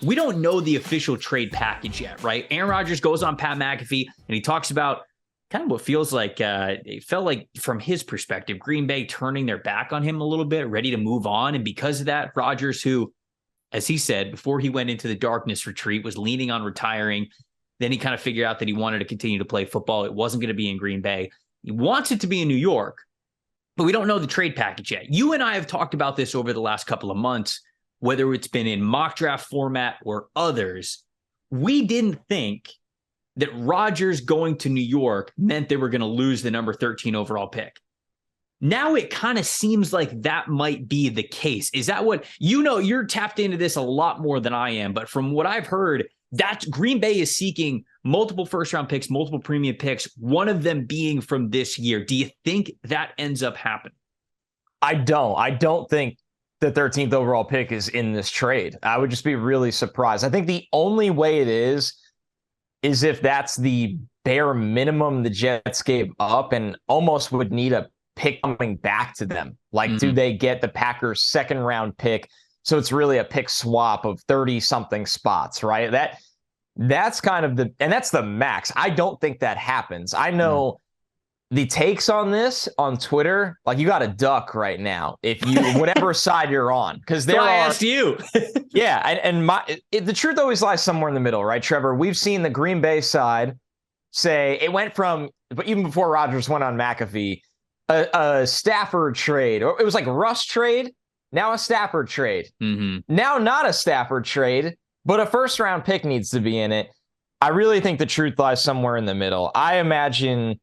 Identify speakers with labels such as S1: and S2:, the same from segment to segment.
S1: we don't know the official trade package yet, right? Aaron Rodgers goes on Pat McAfee and he talks about kind of what feels like, it felt like from his perspective, Green Bay turning their back on him a little bit, ready to move on. And because of that, Rodgers, who, as he said, before he went into the darkness retreat, was leaning on retiring. Then he kind of figured out that he wanted to continue to play football. It wasn't going to be in Green Bay. He wants it to be in New York, but we don't know the trade package yet. You and I have talked about this over the last couple of months, whether it's been in mock draft format or others. We didn't think that Rodgers going to New York meant they were going to lose the number 13 overall pick. Now it kind of seems like that might be the case. Is that what, you're tapped into this a lot more than I am, but from what I've heard, that Green Bay is seeking multiple first round picks, multiple premium picks, one of them being from this year. Do you think that ends up happening?
S2: I don't think the 13th overall pick is in this trade. I would just be really surprised. I think the only way it is if that's the bare minimum the Jets gave up and almost would need a pick coming back to them. Like, do they get the Packers' second round pick? So it's really a pick swap of 30 something spots, right? That's kind of and that's the max. I don't think that happens. I know the takes on this on Twitter, like, you got to duck right now if you, whatever side you're on. Because I
S1: asked you.
S2: Yeah. And the truth always lies somewhere in the middle, right, Trevor? We've seen the Green Bay side say it went from, but even before Rodgers went on McAfee, a Stafford trade, or it was like Russ trade, now a Stafford trade. Now not a Stafford trade, but a first round pick needs to be in it. I really think the truth lies somewhere in the middle. I imagine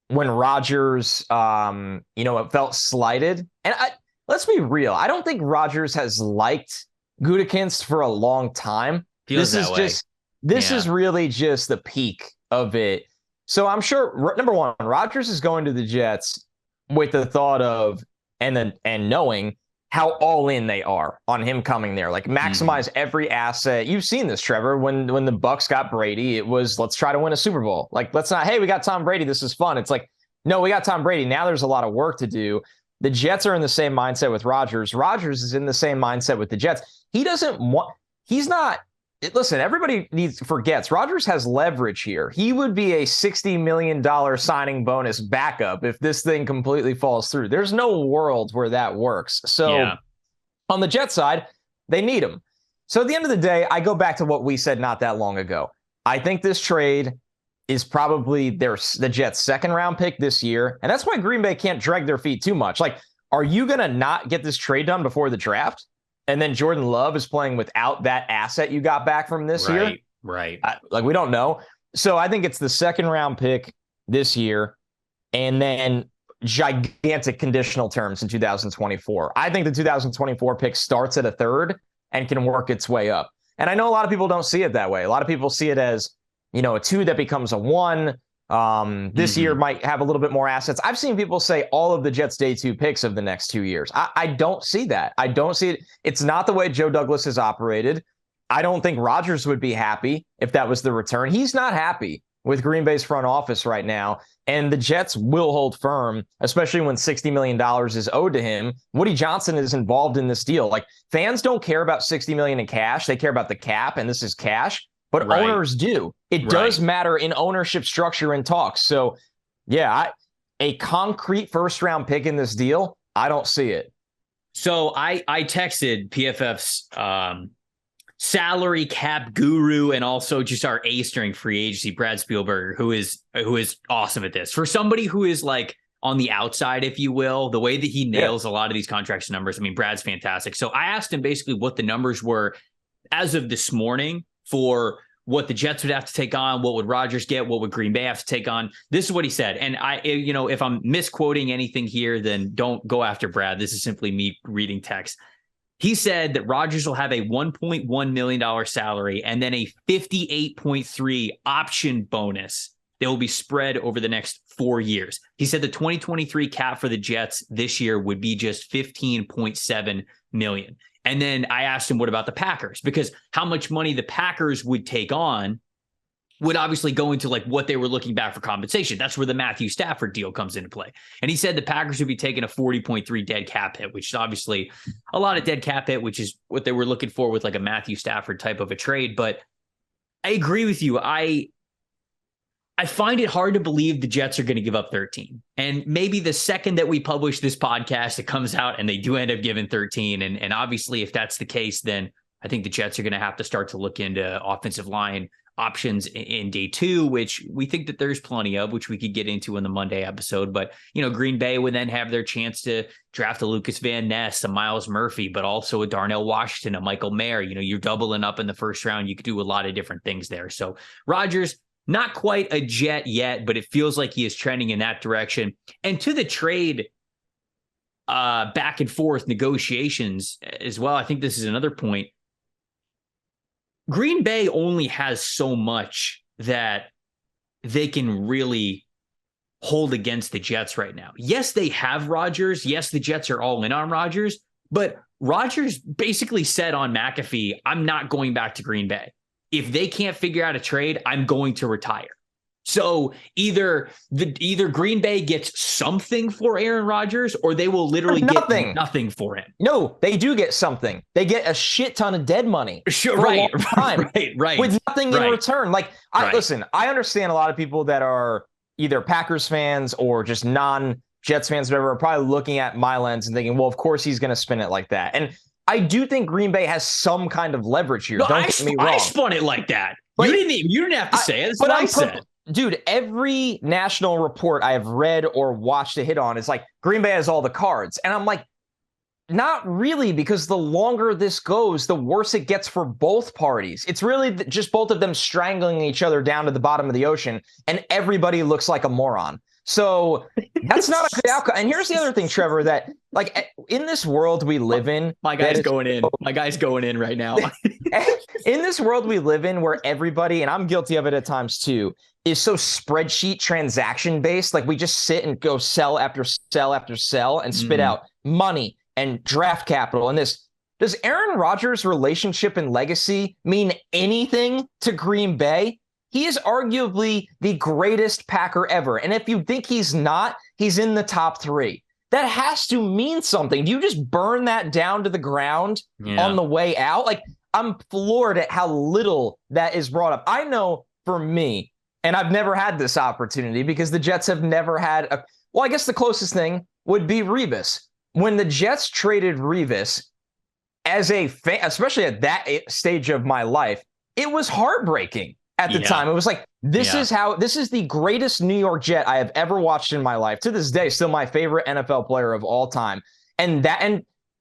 S2: when Rodgers, it felt slighted. And let's be real. I don't think Rodgers has liked Gutekunst for a long time. This is really just the peak of it. So I'm sure, number one, Rodgers is going to the Jets with the thought of, and knowing how all in they are on him coming there. Like, maximize every asset. You've seen this, Trevor, when the Bucs got Brady, it was, let's try to win a Super Bowl. Like, let's not, hey, we got Tom Brady, this is fun. It's like, no, we got Tom Brady. Now there's a lot of work to do. The Jets are in the same mindset with Rodgers. Rodgers is in the same mindset with the Jets. Listen, everybody forgets Rodgers has leverage here. He would be a $60 million signing bonus backup if this thing completely falls through. There's no world where that works. So on the Jets side, they need him. So at the end of the day, I go back to what we said not that long ago. I think this trade is probably the Jets' second round pick this year. And that's why Green Bay can't drag their feet too much. Like, are you going to not get this trade done before the draft? And then Jordan Love is playing without that asset you got back from this year?
S1: Right.
S2: We don't know. So I think it's the second round pick this year and then gigantic conditional terms in 2024. I think the 2024 pick starts at a third and can work its way up. And I know a lot of people don't see it that way. A lot of people see it as, a 2 that becomes a 1. This year might have a little bit more assets. I've seen people say all of the Jets' day 2 picks of the next 2 years. I don't see that. I don't see it. It's not the way Joe Douglas has operated. I don't think Rodgers would be happy if that was the return. He's not happy with Green Bay's front office right now. And the Jets will hold firm, especially when $60 million is owed to him. Woody Johnson is involved in this deal. Like, fans don't care about $60 million in cash. They care about the cap, and this is cash. But owners do. It does matter in ownership structure and talks. So, a concrete first-round pick in this deal, I don't see it.
S1: So I texted PFF's salary cap guru and also just our ace during free agency, Brad Spielberger, who is awesome at this. For somebody who is like on the outside, if you will, the way that he nails a lot of these contracts numbers, I mean, Brad's fantastic. So I asked him basically what the numbers were as of this morning for what the Jets would have to take on, what would Rodgers get, what would Green Bay have to take on. This is what he said. And if I'm misquoting anything here, then don't go after Brad. This is simply me reading text. He said that Rodgers will have a $1.1 million salary and then a 58.3 option bonus that will be spread over the next 4 years. He said the 2023 cap for the Jets this year would be just $15.7 million. And then I asked him, what about the Packers? Because how much money the Packers would take on would obviously go into like what they were looking back for compensation. That's where the Matthew Stafford deal comes into play. And he said the Packers would be taking a 40.3 dead cap hit, which is obviously a lot of dead cap hit, which is what they were looking for with like a Matthew Stafford type of a trade. But I agree with you. I find it hard to believe the Jets are going to give up 13. And maybe the second that we publish this podcast, it comes out and they do end up giving 13. And obviously, if that's the case, then I think the Jets are going to have to start to look into offensive line options in day 2, which we think that there's plenty of, which we could get into in the Monday episode. But, Green Bay would then have their chance to draft a Lucas Van Ness, a Miles Murphy, but also a Darnell Washington, a Michael Mayer. You're doubling up in the first round. You could do a lot of different things there. So Rodgers, not quite a Jet yet, but it feels like he is trending in that direction. And to the trade back and forth negotiations as well, I think this is another point. Green Bay only has so much that they can really hold against the Jets right now. Yes, they have Rodgers. Yes, the Jets are all in on Rodgers, but Rodgers basically said on McAfee, I'm not going back to Green Bay. If they can't figure out a trade, I'm going to retire. So either Green Bay gets something for Aaron Rodgers, or they will literally get nothing for him.
S2: No, they do get something. They get a shit ton of dead money.
S1: Sure,
S2: for
S1: right,
S2: a long time,
S1: right.
S2: With nothing in return. Like, listen, I understand a lot of people that are either Packers fans or just non-Jets fans, whatever, are probably looking at my lens and thinking, well, of course he's going to spin it like that. And I do think Green Bay has some kind of leverage here.
S1: No,
S2: Don't get me wrong. I
S1: spun it like that. But you didn't have to say it. That's what I said.
S2: Dude, every national report I have read or watched a hit on is like, Green Bay has all the cards. And I'm like, not really, because the longer this goes, the worse it gets for both parties. It's really just both of them strangling each other down to the bottom of the ocean, and everybody looks like a moron. So that's not a good outcome. And here's the other thing, Trevor, that like in this world we live in,
S1: my guy's going in right now.
S2: In this world we live in, where everybody, and I'm guilty of it at times too, is so spreadsheet transaction based. Like we just sit and go sell after sell after sell and spit out money and draft capital. And this, does Aaron Rodgers' relationship and legacy mean anything to Green Bay? He is arguably the greatest Packer ever. And if you think he's not, he's in the top 3. That has to mean something. Do you just burn that down to the ground on the way out? Like, I'm floored at how little that is brought up. I know for me, and I've never had this opportunity because the Jets have never had I guess the closest thing would be Revis. When the Jets traded Revis, as a fan, especially at that stage of my life, it was heartbreaking. At the time, it was like, this is the greatest New York Jet I have ever watched in my life. To this day, still my favorite NFL player of all time. And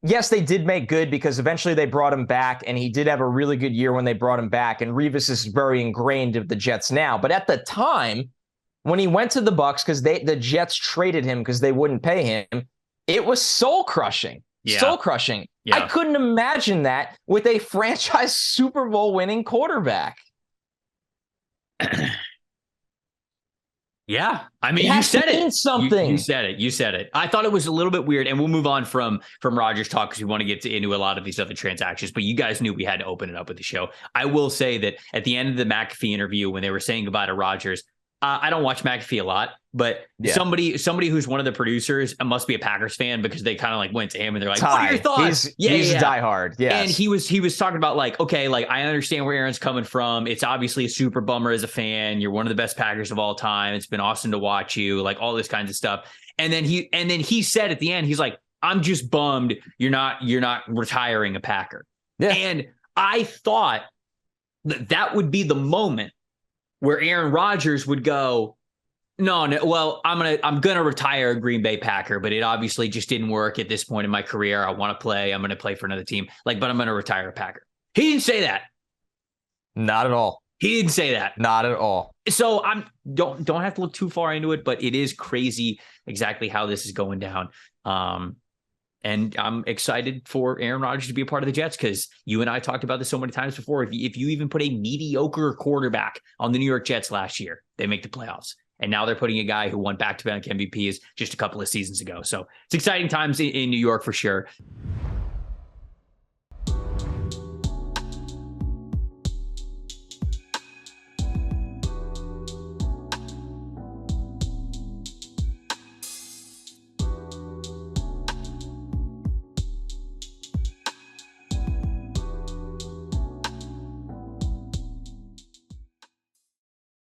S2: yes, they did make good because eventually they brought him back, and he did have a really good year when they brought him back. And Revis is very ingrained of the Jets now. But at the time, when he went to the Bucs, because the Jets traded him because they wouldn't pay him, it was soul crushing. Soul crushing. I couldn't imagine that with a franchise Super Bowl winning quarterback.
S1: Yeah, I mean, you said it.
S2: Something.
S1: You said it. You said it. I thought it was a little bit weird, and we'll move on from Rodgers talk because we want to get into a lot of these other transactions. But you guys knew we had to open it up with the show. I will say that at the end of the McAfee interview, when they were saying goodbye to Rodgers, I don't watch McAfee a lot, but somebody who's one of the producers must be a Packers fan because they kind of like went to him and they're like, what are your thoughts?
S2: He's diehard. Yeah.
S1: And he was talking about like, okay, like I understand where Aaron's coming from. It's obviously a super bummer as a fan. You're one of the best Packers of all time. It's been awesome to watch you, like all this kinds of stuff. And then he said at the end, he's like, I'm just bummed you're not retiring a Packer. Yeah. And I thought that would be the moment where Aaron Rodgers would go, no, well, I'm gonna retire a Green Bay Packer, but it obviously just didn't work at this point in my career. I want to play. I'm gonna play for another team. But I'm gonna retire a Packer. He didn't say that.
S2: Not at all.
S1: He didn't say that.
S2: Not at all.
S1: So don't have to look too far into it, but it is crazy exactly how this is going down. And I'm excited for Aaron Rodgers to be a part of the Jets because you and I talked about this so many times before. If you even put a mediocre quarterback on the New York Jets last year, they make the playoffs. And now they're putting a guy who won back-to-back MVPs just a couple of seasons ago. So it's exciting times in New York for sure.